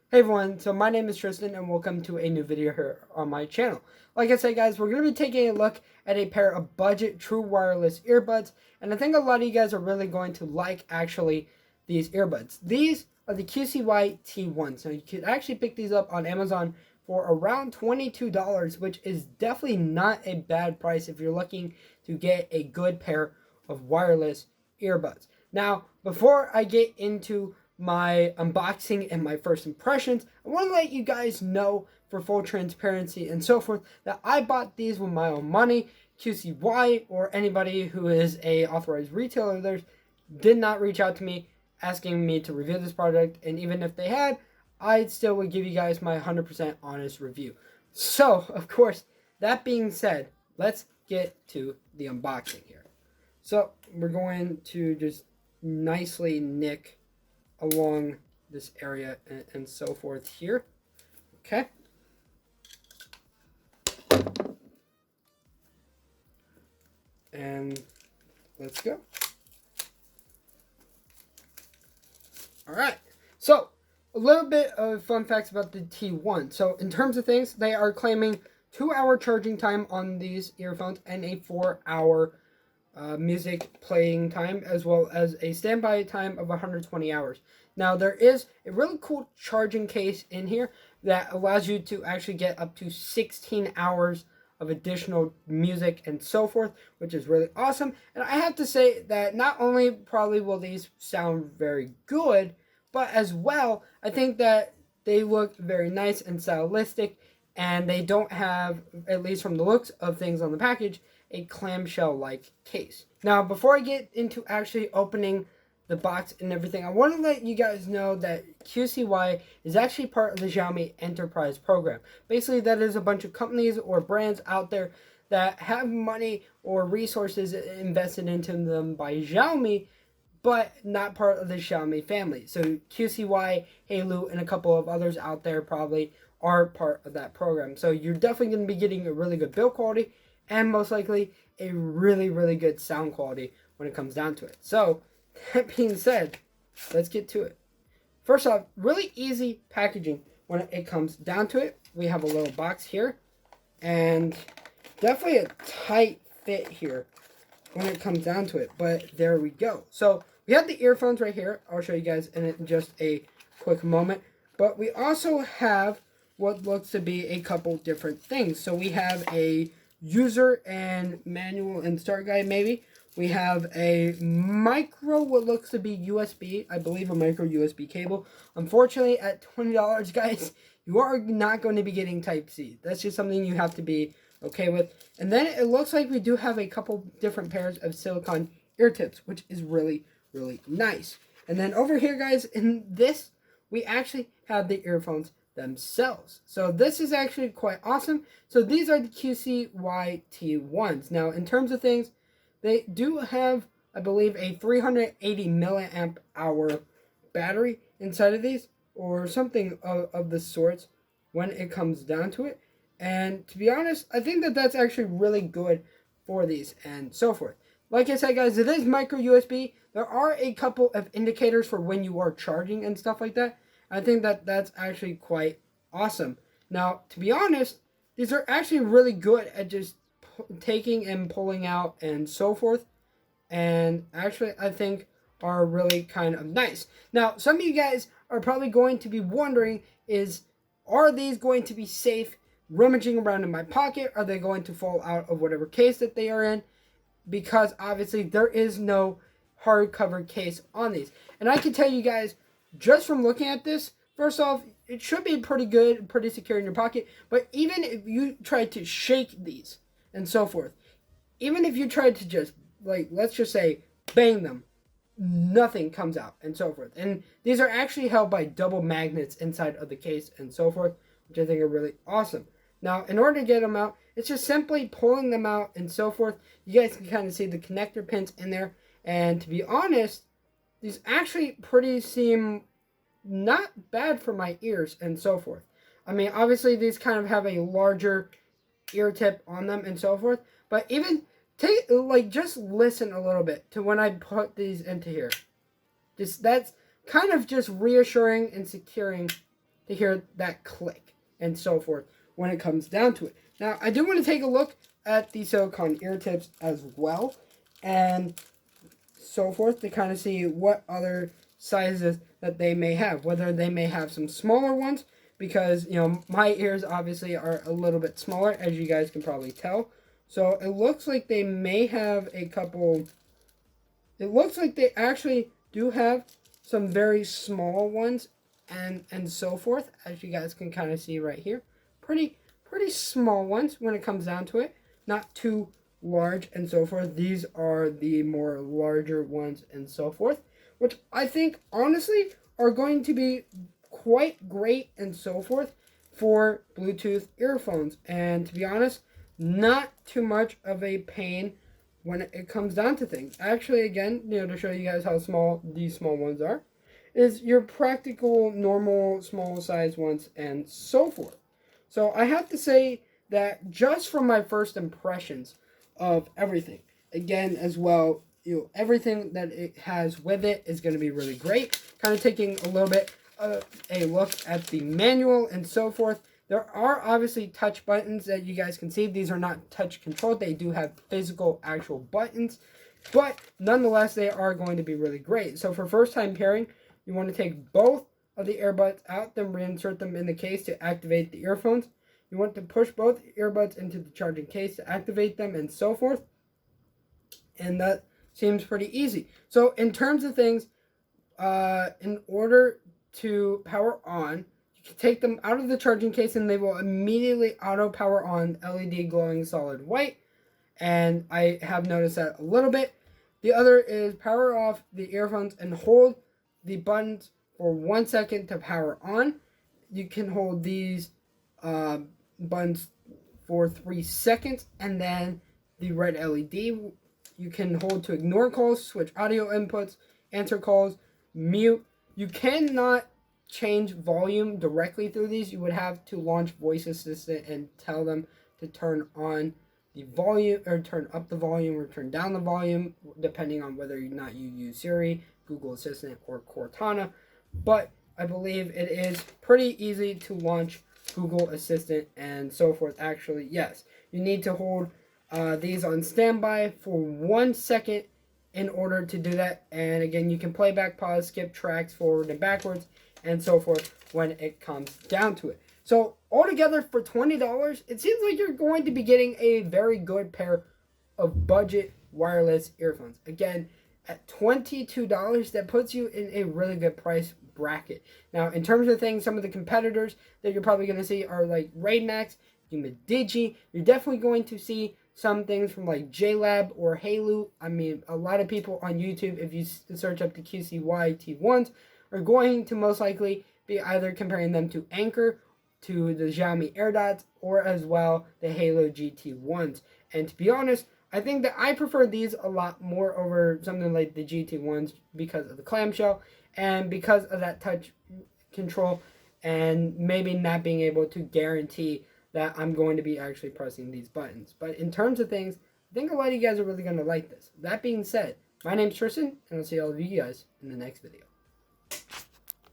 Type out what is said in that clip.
Hey everyone, so my name is Tristin and welcome to a new video here on my channel. Like I said guys, we're going to be taking a look at a pair of budget true wireless earbuds, and I think a lot of you guys are really going to like actually these earbuds. These are the QC1 T1. So you could actually pick these up on Amazon for around $22, which is definitely not a bad price if you're looking to get a good pair of wireless earbuds. Now, before I get into my unboxing and my first impressions, I want to let you guys know, for full transparency and so forth, that I bought these with my own money. QCY or anybody who is a authorized retailer there did not reach out to me asking me to review this product, and even if they had, I still would give you guys my 100% honest review. So, of course, that being said, let's get to the unboxing here. So, we're going to just nicely nick along this area and so forth here. Okay. And let's go. All right. So, a little bit of fun facts about the T1. So, in terms of things, they are claiming 2-hour charging time on these earphones and a 4-hour music playing time, as well as a standby time of 120 hours. Now, there is a really cool charging case in here that allows you to actually get up to 16 hours of additional music and so forth, which is really awesome. And I have to say that not only probably will these sound very good, but as well, I think that they look very nice and stylistic, and they don't have, at least from the looks of things on the package, a clamshell-like case. Now, before I get into actually opening the box and everything, I want to let you guys know that QCY is actually part of the Xiaomi Enterprise program. Basically, that is a bunch of companies or brands out there that have money or resources invested into them by Xiaomi, but not part of the Xiaomi family. So QCY, Halo, and a couple of others out there probably are part of that program. So you're definitely going to be getting a really good build quality and most likely a really, really good sound quality when it comes down to it. So, that being said, let's get to it. First off, really easy packaging when it comes down to it. We have a little box here, and definitely a tight fit here when it comes down to it, but there we go. So, we have the earphones right here. I'll show you guys in just a quick moment, but we also have what looks to be a couple different things. So, we have a user and manual and start guide maybe. We have a micro, what looks to be USB, I believe a micro USB cable. Unfortunately, at $20, guys, you are not going to be getting Type-C. That's just something you have to be okay with. And then it looks like we do have a couple different pairs of silicone ear tips, which is really, really nice. And then over here, guys, in this, we actually have the earphones themselves. So this is actually quite awesome. So these are the QCY T1s. Now, in terms of things, they do have, I believe, a 380 milliamp hour battery inside of these, or something of the sorts when it comes down to it. And to be honest, I think that that's actually really good for these and so forth. Like I said, guys, it is micro USB. There are a couple of indicators for when you are charging and stuff like that. I think that that's actually quite awesome. Now, to be honest, these are actually really good at just taking and pulling out and so forth, and actually I think are really kind of nice. Now, some of you guys are probably going to be wondering are these going to be safe rummaging around in my pocket? Are they going to fall out of whatever case that they are in? Because obviously there is no hardcover case on these. And I can tell you guys, just from looking at this, first off, it should be pretty good, pretty secure in your pocket. But even if you try to shake these and so forth, even if you try to just, like, let's just say, bang them, nothing comes out and so forth. And these are actually held by double magnets inside of the case and so forth, which I think are really awesome. Now, in order to get them out, it's just simply pulling them out and so forth. You guys can kind of see the connector pins in there. And to be honest, these actually seem not bad for my ears and so forth. I mean, obviously these kind of have a larger ear tip on them and so forth, but even just listen a little bit to when I put these into here. That's kind of just reassuring and securing to hear that click and so forth when it comes down to it. Now, I do want to take a look at the silicone ear tips as well and so forth to kind of see what other sizes that they may have, whether they may have some smaller ones, because, you know, my ears obviously are a little bit smaller, as you guys can probably tell. So it looks like they may have a couple, it looks like they actually do have some very small ones and so forth, as you guys can kind of see right here. Pretty small ones when it comes down to it, not too large and so forth. These are the more larger ones and so forth, which I think honestly are going to be quite great and so forth for Bluetooth earphones. And to be honest, not too much of a pain when it comes down to things. Actually, again, you know, to show you guys how small these small ones are, is your practical, normal, small size ones and so forth. So I have to say that just from my first impressions of everything, again, as well, you know, everything that it has with it is going to be really great. Kind of taking a little bit of a look at the manual and so forth. There are obviously touch buttons that you guys can see. These are not touch controlled. They do have physical actual buttons, but nonetheless, they are going to be really great. So for first time pairing, you want to take both of the earbuds out, then reinsert them in the case to activate the earphones. You want to push both earbuds into the charging case to activate them and so forth. And that seems pretty easy. So in terms of things, in order to power on, you can take them out of the charging case and they will immediately auto power on LED glowing solid white. And I have noticed that a little bit. The other is power off the earphones and hold the buttons for 1 second to power on. You can hold these buttons for 3 seconds, and then the red LED you can hold to ignore calls, switch audio inputs, answer calls, mute. You cannot change volume directly through these. You would have to launch Voice Assistant and tell them to turn on the volume, or turn up the volume, or turn down the volume, depending on whether or not you use Siri, Google Assistant, or Cortana. But I believe it is pretty easy to launch Google Assistant and so forth. Actually, yes, you need to hold these on standby for 1 second in order to do that. And again, you can play back, pause, skip tracks forward and backwards and so forth when it comes down to it. So altogether for $20, it seems like you're going to be getting a very good pair of budget wireless earphones. Again, at $22, that puts you in a really good price bracket. Now, in terms of things, some of the competitors that you're probably going to see are like Raidmax, Digi. You're definitely going to see some things from like JLab or Halo. I mean, a lot of people on YouTube, if you search up the QC1 T1s, are going to most likely be either comparing them to Anchor, to the Xiaomi AirDots, or as well the Halo GT1s. And to be honest, I think that I prefer these a lot more over something like the GT1s because of the clamshell and because of that touch control, and maybe not being able to guarantee that I'm going to be actually pressing these buttons. But in terms of things, I think a lot of you guys are really going to like this. That being said, my name's Tristan, and I'll see all of you guys in the next video.